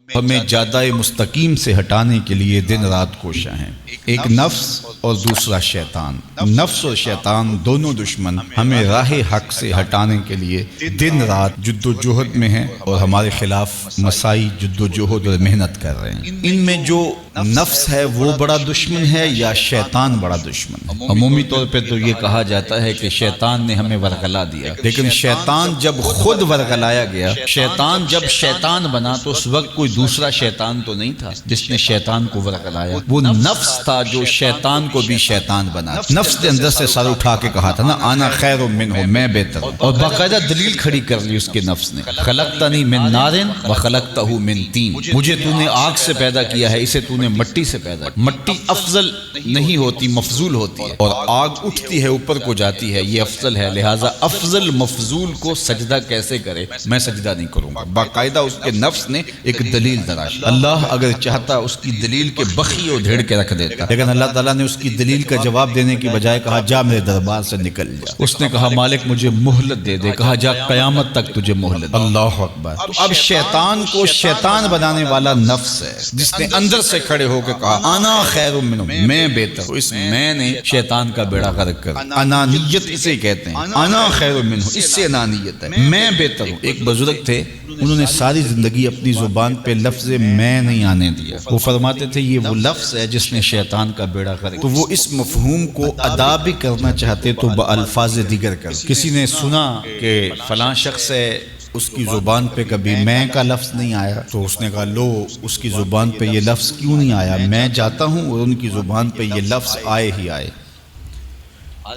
ہمیں جادہ مستقیم سے ہٹانے کے لیے دن رات کوشاں ہیں، ایک نفس اور دوسرا شیطان۔ نفس اور شیطان دونوں دشمن ہمیں راہ حق سے ہٹانے کے لیے دن رات جد و جہد میں ہیں اور ہمارے خلاف مساعی جد و جہد اور محنت کر رہے ہیں۔ ان میں جو نفس ہے وہ بڑا دشمن ہے یا شیطان بڑا دشمن ہے؟ عمومی طور پہ تو یہ کہا جاتا ہے کہ شیطان نے ہمیں ورغلا دیا، لیکن شیطان جب خود ورغلایا گیا، شیطان جب شیطان بنا تو اس وقت کوئی دوسرا شیطان تو نہیں تھا جس نے شیطان کو ورغلایا، وہ نفس تھا جو شیطان کو بھی شیطان بنا۔ نفس نے اندر سے سر اٹھا کے کہا تھا نا، انا خیر منہ، میں بہتر ہوں، اور باقاعدہ دلیل کھڑی کر لی اس کے نفس نے، خلقتنی من نار وخلقتہ من طین، مجھے تو نے آگ سے پیدا کیا ہے، اسے تو نے مٹی سے پیدا کیا۔ مٹی افضل نہیں ہوتی، مفضول ہوتی ہے، اور آگ اٹھتی ہے اوپر کو جاتی ہے، یہ افضل ہے، لہٰذا افضل مفضول کو سجدہ کیسے کرے؟ میں سجدہ نہیں کروں گا۔ باقاعدہ اس کے نفس نے ایک دلیل تراش، اللہ اگر چاہتا اس کی دلیل کے بخی اور دھیڑ کے رکھ دیتا، لیکن اللہ تعالیٰ نے اس کی دلیل کا جواب دینے کی بجائے کہا جا میرے دربار سے نکل جا۔ اس نے کہا مالک مجھے مہلت دے دے، کہا جا قیامت تک تجھے مہلت۔ اللہ اکبر۔ تو اب شیطان کو شیطان بنانے والا نفس ہے جس نے اندر سے کھڑے ہو کے کہا انا خیر منہ، میں بہتر ہوں۔ اس میں نے شیطان کا بیڑا غرق کر، انانیت اسے کہتے ہیں، انا خیر منہ، اس سے انانیت ہے، میں بہتر ہوں۔ ایک بزرگ تھے، انہوں نے ساری زندگی اپنی زبان پہ لفظ میں نہیں آنے دیا، وہ فرماتے تھے یہ وہ لفظ ہے جس نے شیطان کا بیڑا غرق۔ تو وہ اس مفہوم کو ادا بھی کرنا چاہتے تو بالفاظ دیگر کر۔ کسی نے سنا کہ فلاں شخص ہے، اس کی زبان پہ کبھی میں کا لفظ نہیں آیا، تو اس نے کہا لو اس کی زبان پہ یہ لفظ کیوں نہیں آیا؟ میں جاتا ہوں اور ان کی زبان پہ یہ لفظ آئے ہی آئے۔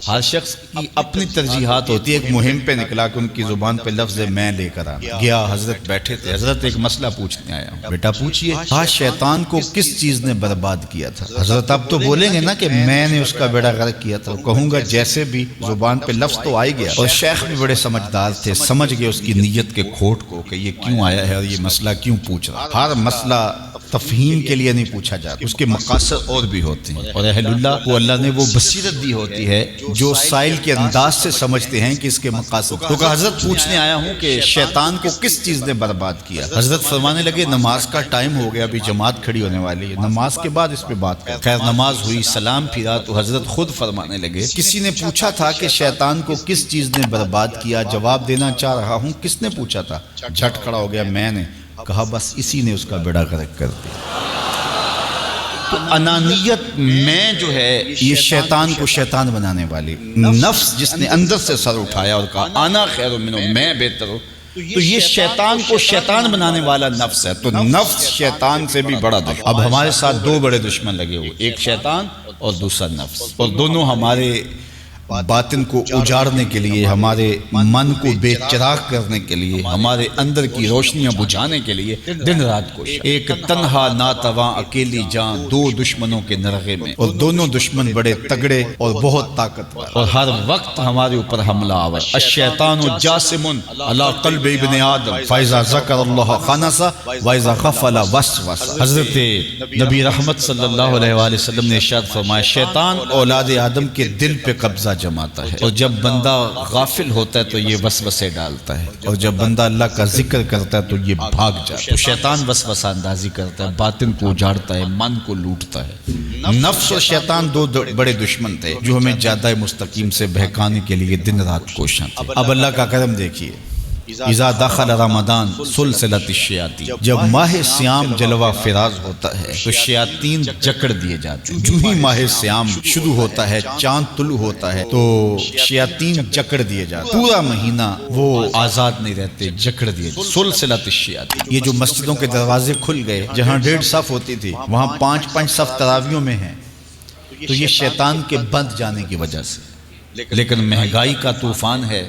ہر شخص کی اپنی ترجیحات ہوتی ہے، ایک مہم پہ نکلا کہ ان کی زبان پہ لفظ میں لے کر آنا گیا۔ حضرت بیٹھے تھے، حضرت ایک مسئلہ پوچھنے آیا ہوں۔ بیٹا پوچھئے۔ آج شیطان کو کس چیز نے برباد کیا تھا؟ حضرت اب تو بولیں گے نا کہ میں نے اس کا بیڑا غرق کیا تھا، کہوں گا جیسے بھی زبان پہ لفظ تو آئی گیا، اور شیخ بھی بڑے سمجھدار تھے، سمجھ گئے اس کی نیت کے کھوٹ کو کہ یہ کیوں آیا ہے اور یہ مسئلہ کیوں پوچھ رہا۔ ہر مسئلہ تفہیم کے لیے نہیں پوچھا جاتا، اس کے مقاصد اور بھی ہوتے ہیں، اور اہل اللہ کو اللہ نے وہ بصیرت دی ہوتی ہے جو سائل کے انداز سے سمجھتے ہیں کہ اس کے مقاصد۔ تو کہا حضرت پوچھنے آیا ہوں کہ شیطان کو کس چیز نے برباد کیا؟ حضرت فرمانے لگے نماز کا ٹائم ہو گیا، ابھی جماعت کھڑی ہونے والی ہے، نماز کے بعد اس پہ بات کر۔ خیر نماز ہوئی، سلام پھرا تو حضرت خود فرمانے لگے کسی نے پوچھا تھا کہ شیطان کو کس چیز نے برباد کیا؟ جواب دینا چاہ رہا ہوں کس نے پوچھا تھا؟ جھٹ کھڑا ہو گیا میں نے۔ کہا بس اسی نے اس کا بیڑا غرق کر دیا۔ تو انانیت میں جو ہے یہ شیطان کو شیطان بنانے والی نفس جس نے اندر سے سر اٹھایا اور کہا انا خیر منہ، میں بہتر ہوں، تو یہ شیطان کو شیطان بنانے والا نفس ہے۔ تو نفس شیطان سے بھی بڑا دشمن۔ اب ہمارے ساتھ دو بڑے دشمن لگے ہوئے، ایک شیطان اور دوسرا نفس، اور دونوں ہمارے باطن کو اجاڑنے کے لیے، ہمارے من کو بے چراغ کرنے کے لیے، ہمارے اندر کی روشنیاں بجھانے کے لیے دن رات کوشش۔ ایک تنہا ناتواں اکیلی جان، دو دشمنوں کے نرغے میں، اور دونوں دشمن بڑے تگڑے اور بہت طاقتور، اور ہر وقت ہمارے اوپر حملہ آور۔ الشیطان جاسم علی قلب ابن آدم فاذا ذکر اللہ خنس واذا غفل وسوس۔ حضرت نبی رحمت صلی اللہ علیہ وآلہ وسلم نے ارشاد فرمایا شیطان اولاد آدم کے دل پہ قبضہ جماتا ہے، اور جب بندہ غافل ہوتا ہے تو یہ وسوسے ڈالتا ہے، اور جب بندہ اللہ کا ذکر کرتا ہے تو یہ بھاگ جاتا ہے۔ تو شیطان وسوسہ اندازی کرتا ہے، باطن کو اجاڑتا ہے، من کو لوٹتا ہے۔ نفس اور شیطان دو بڑے دشمن تھے جو ہمیں جادہ مستقیم سے بہکانے کے لیے دن رات کوشاں تھے۔ اب اللہ کا کرم دیکھیے، اذا دخل رمضان سلسلت الشیاطین، جب ماہ سیام جلوہ فراز ہوتا ہے تو شیاطین جکڑ دیے جاتے ہیں۔ جو ہی ماہ سیام شروع ہوتا ہے، چاند طلوع ہوتا ہے تو شیاطین جکڑ دیے جاتے ہیں، پورا مہینہ وہ آزاد نہیں رہتے، جکڑ دیے جاتے۔ سلسلت الشیاطین، یہ جو مسجدوں کے دروازے کھل گئے، جہاں 1.5 صف ہوتی تھی وہاں 5 صف تراویوں میں ہیں، تو یہ شیطان کے بند جانے کی وجہ سے۔ لیکن مہنگائی کا طوفان ہے،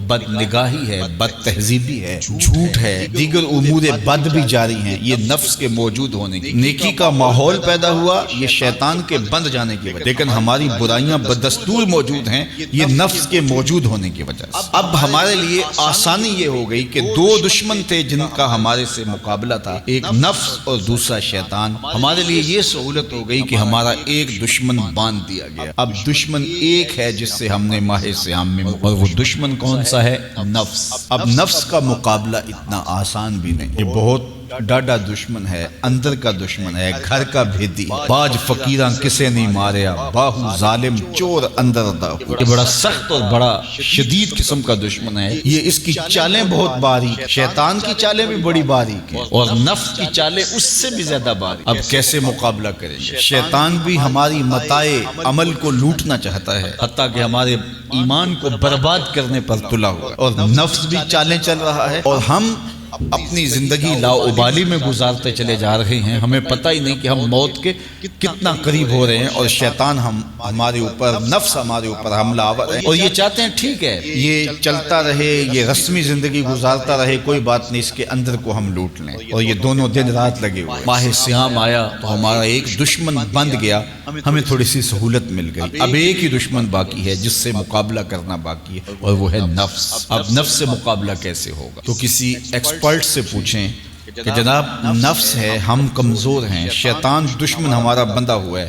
بد نگاہی ہے، بد تہذیبی ہے، جھوٹ ہے، دیگر امور بد بھی جاری ہیں، یہ نفس کے موجود ہونے کی، نیکی کا ماحول پیدا ہوا یہ شیطان کے بند جانے کی وجہ، لیکن ہماری برائیاں بدستور موجود ہیں یہ نفس کے موجود ہونے کی وجہ سے۔ اب ہمارے لیے آسانی یہ ہو گئی کہ دو دشمن تھے جن کا ہمارے سے مقابلہ تھا، ایک نفس اور دوسرا شیطان۔ ہمارے لیے یہ سہولت ہو گئی کہ ہمارا ایک دشمن باندھ دیا گیا، اب دشمن ایک ہے جس سے ہم نے ماہ سیام میں، اور وہ دشمن کون سا ہے؟ نفس۔ اب نفس کا مقابلہ اتنا آسان بھی نہیں، یہ بہت ڈاڈا دشمن ہے، اندر کا دشمن ہے، گھر کا بھیدی، باج فقیراں کسے نہیں ماریا، باہو ظالم چور اندر داہو۔ یہ بڑا سخت اور بڑا شدید قسم کا دشمن ہے، یہ اس کی چالیں بہت باریک، شیطان کی چالیں بھی بڑی باریک ہیں اور نفس کی چالیں اس سے بھی زیادہ باریک۔ اب کیسے مقابلہ کریں گے؟ شیطان بھی ہماری متاع عمل کو لوٹنا چاہتا ہے، حتیٰ کہ ہمارے ایمان کو برباد کرنے پر تلا ہوا ہے، اور نفس بھی چالیں چل رہا ہے، اور ہم اپنی زندگی لاؤبالی میں گزارتے چلے جا رہے ہیں، ہمیں پتہ ہی نہیں کہ ہم موت کے کتنا قریب ہو رہے ہیں، اور شیطان ہمارے اوپر، نفس ہمارے اوپر حملہ آور ہے، اور یہ چاہتے ہیں ٹھیک ہے یہ چلتا رہے، یہ رسمی زندگی گزارتا رہے، کوئی بات نہیں، اس کے اندر کو ہم لوٹ لیں، اور یہ دونوں دن رات لگے ہوئے۔ ماہ سیام آیا تو ہمارا ایک دشمن بند گیا، ہمیں تھوڑی سی سہولت مل گئی، اب ایک ہی دشمن باقی ہے جس سے مقابلہ کرنا باقی ہے، اور وہ ہے نفس۔ اب نفس سے مقابلہ کیسے ہوگا؟ تو کسی ایکسپرٹ سے پوچھیں کہ جناب نفس ہے، ہم کمزور ہیں، شیطان دشمن ہمارا بندہ ہوا ہے،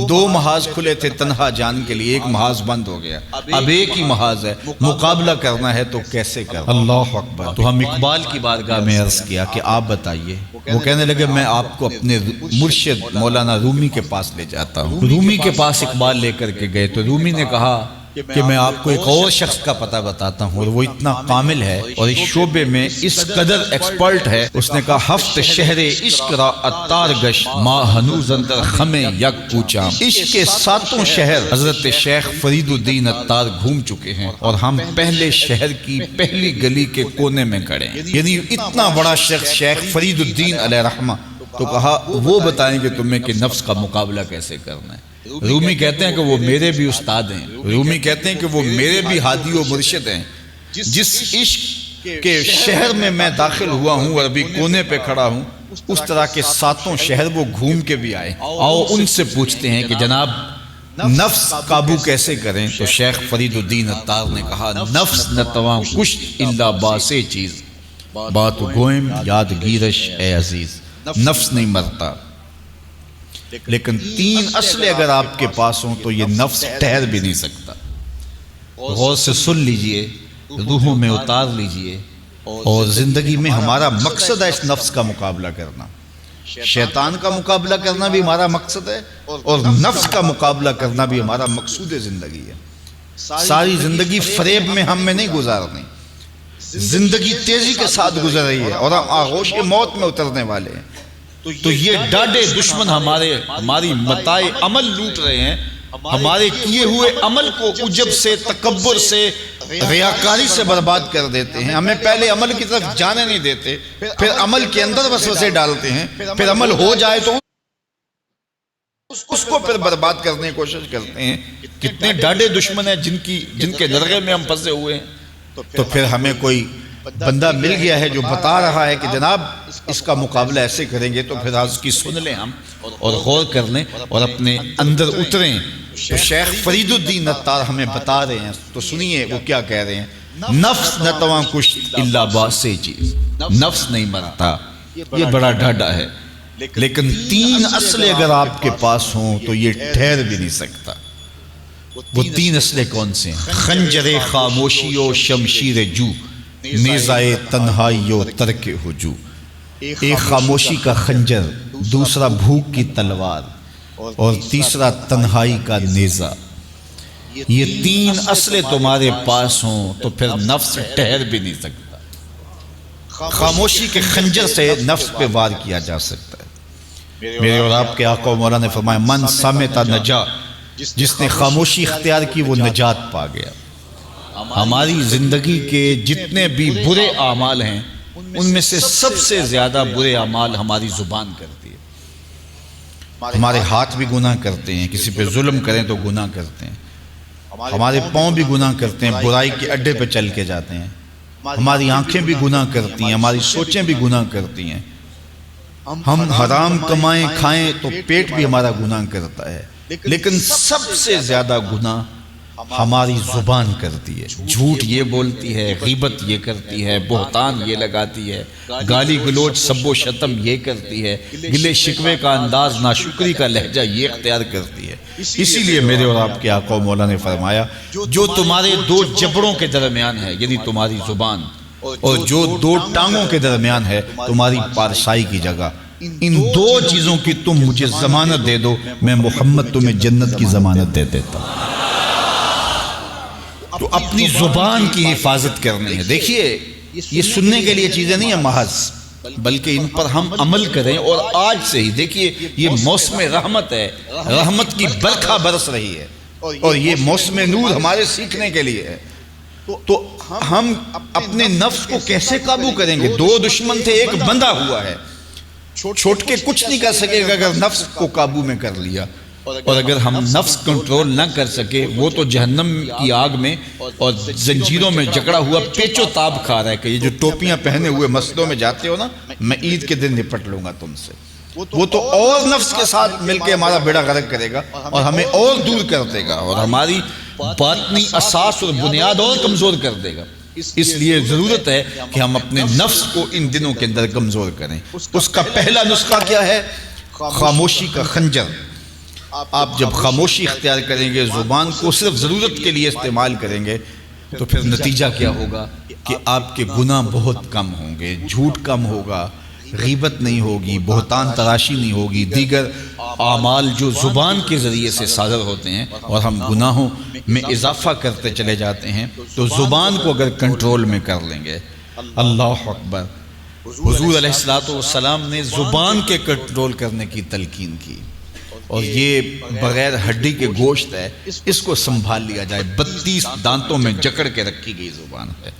دو محاذ کھلے تھے تنہا جان کے لیے، ایک محاذ بند ہو گیا، اب ایک ہی محاذ ہے، مقابلہ کرنا ہے تو کیسے کرنا؟ اللہ اکبر۔ تو ہم اقبال کی بارگاہ میں عرض کیا کہ آپ بتائیے۔ وہ کہنے لگے میں آپ کو اپنے مرشد مولانا رومی کے پاس لے جاتا ہوں۔ رومی کے پاس اقبال لے کر کے گئے تو رومی نے کہا کہ میں آپ کو ایک اور شخص کا پتہ بتاتا ہوں، اور وہ اتنا کامل ہے اور اس شعبے میں اس قدر ایکسپرٹ ہے، اس نے کہا ہفت شہر عشق را اتار گش ما ہنوز اندر خم یک پوچا۔ عشق کے ساتوں شہر حضرت شیخ فرید الدین اتار گھوم چکے ہیں، اور ہم پہلے شہر کی پہلی گلی کے کونے میں کھڑے ہیں، یعنی اتنا بڑا شخص شیخ فرید الدین علیہ رحمہ۔ تو کہا وہ بتائیں گے تمہیں کہ نفس کا مقابلہ کیسے کرنا ہے۔ رومی کہتے ہیں کہ وہ میرے بھی استاد ہیں، رومی کہتے ہیں کہ وہ میرے بھی ہادی و مرشد ہیں، جس عشق کے شہر میں میں داخل ہوا ہوں اور ابھی کونے پہ کھڑا ہوں، اس طرح کے ساتوں شہر وہ گھوم کے بھی آئے۔ آؤ ان سے پوچھتے ہیں کہ جناب نفس قابو کیسے کریں؟ تو شیخ فرید الدین اتار نے کہا نفس نتواں کشت الا باسے چیز بات گوئم یاد گیرش اے عزیز۔ نفس نہیں مرتا، لیکن تین اصلیں اگر آپ کے پاس ہوں تو یہ نفس ٹھہر بھی نہیں سکتا۔ غور سے سن لیجئے، روحوں میں اتار لیجئے، اور زندگی میں ہمارا مقصد ہے اس نفس کا مقابلہ کرنا، شیطان کا مقابلہ کرنا بھی ہمارا مقصد ہے، اور نفس کا مقابلہ کرنا بھی ہمارا مقصود زندگی ہے۔ ساری زندگی فریب میں ہم میں نہیں گزارنی، زندگی تیزی کے ساتھ گزر رہی ہے اور ہم آغوش موت میں اترنے والے ہیں۔ تو یہ ڈاڈے دشمن ہماری متاع عمل لوٹ رہے ہیں، ہمارے کیے ہوئے عمل کو عجب سے، تکبر سے، ریاکاری سے برباد کر دیتے ہیں، ہمیں پہلے عمل کی طرف جانے نہیں دیتے، پھر عمل کے اندر وسوسے ڈالتے ہیں، پھر عمل ہو جائے تو اس کو پھر برباد کرنے کی کوشش کرتے ہیں۔ کتنے ڈاڈے دشمن ہیں جن کے درگے میں ہم پھنسے ہوئے ہیں۔ تو پھر ہمیں کوئی بندہ مل گیا ہے جو بتا رہا ہے کہ جناب اس کا مقابلہ ایسے کریں گے، تو پھر اس کی سن لیں ہم اور غور کر لیں اور اپنے اندر اتریں۔ تو شیخ فرید الدین اتار ہمیں بتا رہے ہیں، تو سنیے وہ کیا کہہ رہے ہیں۔ نفس نتواں کشت الا باسے چیز، نفس نہیں مرتا، یہ بڑا ڈاڈا ہے، لیکن تین اصلیں اگر آپ کے پاس ہوں تو یہ ٹھہر بھی نہیں سکتا۔ وہ تین اصلیں کون سے ہیں؟ خنجر خاموشی و شمشیر جو، نیزائے تنہائی و ترک ہجو۔ ایک خاموشی کا خنجر، دوسرا بھوک کی تلوار، اور تیسرا تنہائی کا نیزہ۔ یہ تین اصلیں تمہارے پاس ہوں تو پھر نفس ٹھہر بھی نہیں سکتا۔ خاموشی کے خنجر سے نفس پہ وار کیا جا سکتا ہے۔ میرے اور آپ کے آقا و مولا نے فرمایا من سامتا نجا، جس نے خاموشی اختیار کی وہ نجات پا گیا۔ ہماری زندگی کے جتنے بھی برے اعمال ہیں ان میں سے سب سے زیادہ برے اعمال ہماری زبان کرتی ہے۔ ہمارے ہاتھ بھی گناہ کرتے ہیں، کسی پہ ظلم کریں تو گناہ کرتے ہیں، ہمارے پاؤں بھی گناہ کرتے ہیں، برائی کے اڈے پہ چل کے جاتے ہیں، ہماری آنکھیں بھی گناہ کرتی ہیں، ہماری سوچیں بھی گناہ کرتی ہیں، ہم حرام کمائیں کھائیں تو پیٹ بھی ہمارا گناہ کرتا ہے، لیکن سب سے زیادہ گناہ ہماری زبان کرتی ہے۔ جھوٹ یہ بولتی ہے، غیبت یہ کرتی ہے، بہتان یہ لگاتی ہے، گالی گلوچ سب و شتم یہ کرتی ہے، گلے شکوے کا انداز، ناشکری کا لہجہ یہ اختیار کرتی ہے۔ اسی لیے میرے اور آپ کے آقا و مولا نے فرمایا جو تمہارے دو جبڑوں کے درمیان ہے، یعنی تمہاری زبان اور جو دو ٹانگوں کے درمیان ہے تمہاری پارسائی کی جگہ، ان دو چیزوں کی تم مجھے ضمانت دے دو، میں محمد تمہیں جنت کی ضمانت دے دیتا ہوں۔ تو اپنی زبان کی حفاظت کرنی ہے۔ دیکھیے یہ سننے کے لیے چیزیں نہیں ہیں محض، بلکہ ان پر ہم عمل کریں، اور آج سے ہی دیکھیے یہ موسم رحمت ہے، رحمت کی برکھا برس رہی ہے، اور یہ موسم نور ہمارے سیکھنے کے لیے ہے۔ تو ہم اپنے نفس کو کیسے قابو کریں گے؟ دو دشمن تھے، ایک بندھا ہوا ہے، چھوٹ کے کچھ نہیں کر سکے گا اگر نفس کو قابو میں کر لیا، اور اگر ہم نفس کنٹرول نہ کر سکے وہ تو جہنم کی آگ میں اور زنجیروں میں جکڑا ہوا پیچ و تاب کھا رہا ہے کہ یہ جو ٹوپیاں پہنے ہوئے مسجدوں میں جاتے ہو نا، میں عید کے دن نپٹ لوں گا تم سے، وہ تو اور نفس کے ساتھ مل کے ہمارا بیڑا غرق کرے گا اور ہمیں اور دور کر دے گا، اور ہماری باطنی اساس اور بنیاد اور کمزور کر دے گا۔ اس لیے ضرورت ہے کہ ہم اپنے نفس کو ان دنوں کے اندر کمزور کریں۔ اس کا پہلا نسخہ کیا ہے؟ خاموشی کا خنجر۔ آپ جب خاموشی اختیار کریں گے، زبان کو صرف ضرورت کے لیے استعمال کریں گے، تو پھر نتیجہ کیا ہوگا کہ آپ کے گناہ بہت کم ہوں گے، جھوٹ کم ہوگا، غیبت نہیں ہوگی، بہتان تراشی نہیں ہوگی، دیگر اعمال جو زبان کے ذریعے سے صادر ہوتے ہیں، اور ہم گناہوں میں اضافہ کرتے چلے جاتے ہیں۔ تو زبان کو اگر کنٹرول میں کر لیں گے، اللہ اکبر، حضور علیہ السلام نے زبان کے کنٹرول کرنے کی تلقین کی، اور یہ بغیر ہڈی کے گوشت ہے، اس کو سنبھال لیا جائے۔ 32 دانتوں میں جکڑ کے رکھی گئی زبان ہے،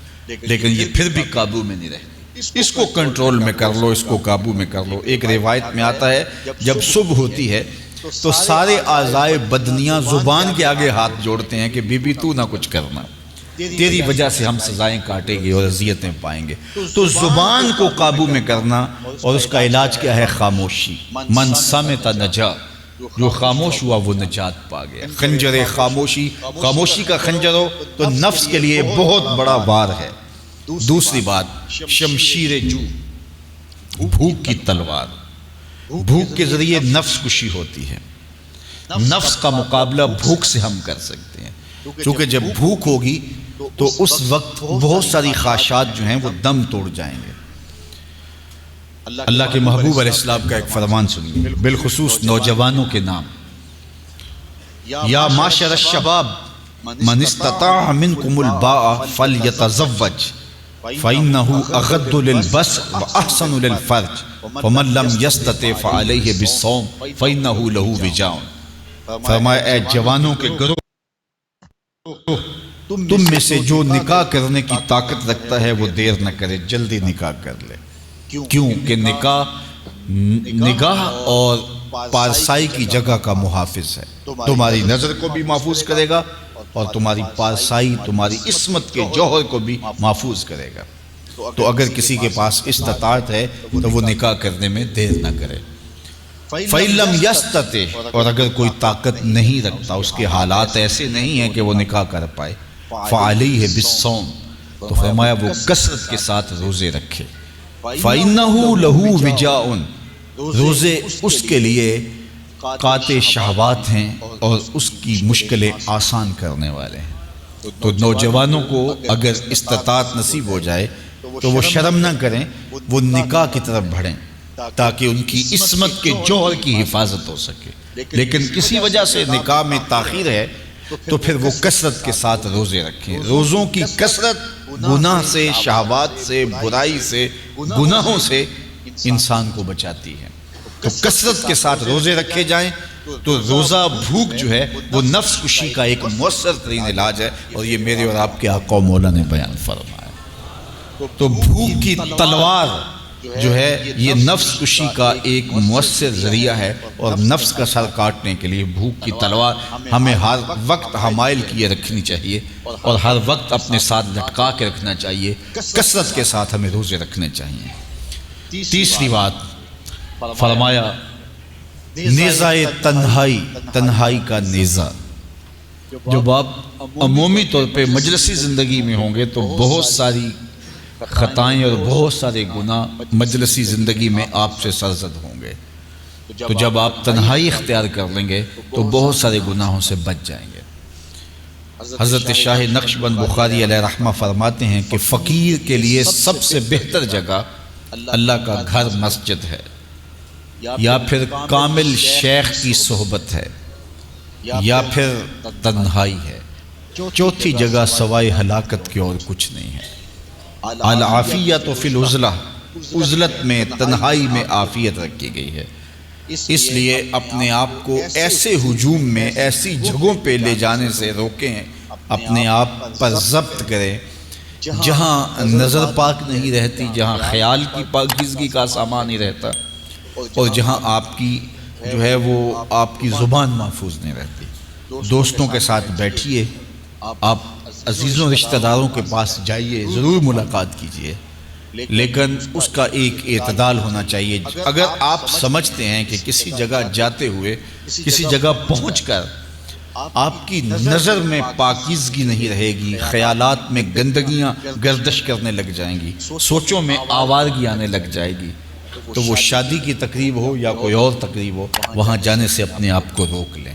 لیکن یہ پھر بھی قابو میں نہیں رہتی۔ اس کو کنٹرول میں کر لو، اس کو قابو میں کر لو۔ ایک روایت میں آتا ہے جب صبح ہوتی ہے تو سارے اعضائے بدنیاں زبان کے آگے ہاتھ جوڑتے ہیں کہ بی بی تو نہ کچھ کرنا، تیری وجہ سے ہم سزائیں کاٹیں گے اور اذیتیں پائیں گے۔ تو زبان کو قابو میں کرنا، اور اس کا علاج کیا ہے؟ خاموشی۔ من صمت نجا، جو خاموش ہوا وہ نجات پا گیا۔ خنجر خاموشی، خاموشی کا خنجر ہو تو نفس کے لیے بہت بڑا وار ہے۔ دوسری بات، شمشیر جو، بھوک کی تلوار۔ بھوک کے ذریعے نفس کشی ہوتی ہے۔ نفس کا مقابلہ بھوک سے ہم کر سکتے ہیں، کیونکہ جب بھوک ہوگی تو اس وقت بہت ساری خواہشات جو ہیں وہ دم توڑ جائیں گے۔ اللہ کے محبوب علیہ السلام کا ایک فرمان سنیے، بالخصوص نوجوانوں کے نام۔ یا معاشر الشباب من استطاع منکم الباء فلیتزوج فإنه أغض للبصر وأحسن للفرج ومن لم يستطع فعليه بالصوم فإنه له وجاء۔ فرمایا اے جوانوں کے گروہ، تم میں سے جو نکاح کرنے کی طاقت رکھتا ہے وہ دیر نہ کرے، جلدی نکاح کر لے، کیونکہ نگاہ اور پارسائی کی جگہ کا محافظ ہے۔ تمہاری نظر کو بھی محفوظ کرے گا، اور تمہاری پارسائی، تمہاری عصمت کے جوہر کو بھی محفوظ کرے گا۔ تو اگر کسی کے پاس استطاعت ہے تو وہ نکاح کرنے میں دیر نہ کرے۔ فَإِن لَمْ يَسْتَطِعْ، اور اگر کوئی طاقت نہیں رکھتا، اس کے حالات ایسے نہیں ہیں کہ وہ نکاح کر پائے، فَعَلَيْهِ بِالصَّوْمِ، تو فرمایا وہ کثرت کے ساتھ روزے رکھے۔ فَإِنَّهُ لَهُ وِجَاءٌ، روزے اس کے لیے قاطع شہوات ہیں اور اس کی مشکلیں آسان کرنے والے ہیں۔ تو نوجوانوں کو اگر استطاعت نصیب ہو جائے تو وہ شرم نہ کریں، وہ نکاح کی طرف بڑھیں تاکہ ان کی عصمت کے جوہر کی حفاظت ہو سکے۔ لیکن کسی وجہ سے نکاح میں تاخیر ہے تو پھر وہ کثرت کے ساتھ روزے رکھیں۔ روزوں کی کثرت گناہ سے، شہوات سے، برائی سے، گناہوں سے انسان کو بچاتی ہے۔ تو کثرت کے ساتھ روزے رکھے جائیں تو روزہ بھوک جو ہے وہ نفس کشی کا ایک مؤثر ترین علاج ہے، اور یہ میرے اور آپ کے آقا و مولا نے بیان فرمایا۔ تو بھوک کی تلوار جو ہے یہ نفس کشی کا ایک مؤثر ذریعہ ہے، اور نفس کا سر کاٹنے کے لیے بھوک کی تلوار ہمیں ہر وقت حمائل کیے رکھنی چاہیے، اور ہر وقت اپنے ساتھ لٹکا کے رکھنا چاہیے۔ کثرت کے ساتھ ہمیں روزے رکھنے چاہیے۔ تیسری بات فرمایا نیزہ تنہائی، تنہائی کا نیزہ۔ جب آپ عمومی طور پہ مجلسی زندگی میں ہوں گے تو بہت ساری خطائیں اور بہت سارے گناہ مجلسی زندگی میں آپ سے سرزد ہوں گے۔ تو جب آپ تنہائی اختیار کر لیں گے تو بہت سارے گناہوں سے بچ جائیں گے۔ حضرت شاہ نقشبند بخاری علیہ رحمہ فرماتے ہیں کہ فقیر کے لیے سب سے بہتر جگہ اللہ کا گھر مسجد ہے، یا پھر کامل شیخ کی صحبت ہے، یا پھر تنہائی ہے۔ چوتھی جگہ سوائے ہلاکت کے اور کچھ نہیں ہے۔ العافیۃ فی العزلہ، عزلت میں، تنہائی میں عافیت رکھی گئی ہے۔ اس لیے اپنے آپ کو ایسے ہجوم میں، ایسی جگہوں پہ لے جانے سے روکیں، اپنے آپ پر ضبط کریں جہاں نظر پاک نہیں رہتی، جہاں خیال کی پاکیزگی کا سامان نہیں رہتا، اور جہاں آپ کی جو ہے وہ آپ کی زبان محفوظ نہیں رہتی۔ دوستوں کے ساتھ بیٹھیے، آپ عزیزوں رشتہ داروں کے پاس جائیے، ضرور ملاقات کیجیے، لیکن اس کا ایک اعتدال ہونا چاہیے۔ اگر آپ سمجھتے ہیں کہ کسی جگہ جاتے ہوئے، کسی جگہ پہنچ کر آپ کی نظر میں پاکیزگی نہیں رہے گی، خیالات میں گندگیاں گردش کرنے لگ جائیں گی، سوچوں میں آوارگی آنے لگ جائے گی، تو وہ شادی کی تقریب ہو یا کوئی اور تقریب ہو، وہاں جانے سے اپنے آپ کو روک لیں۔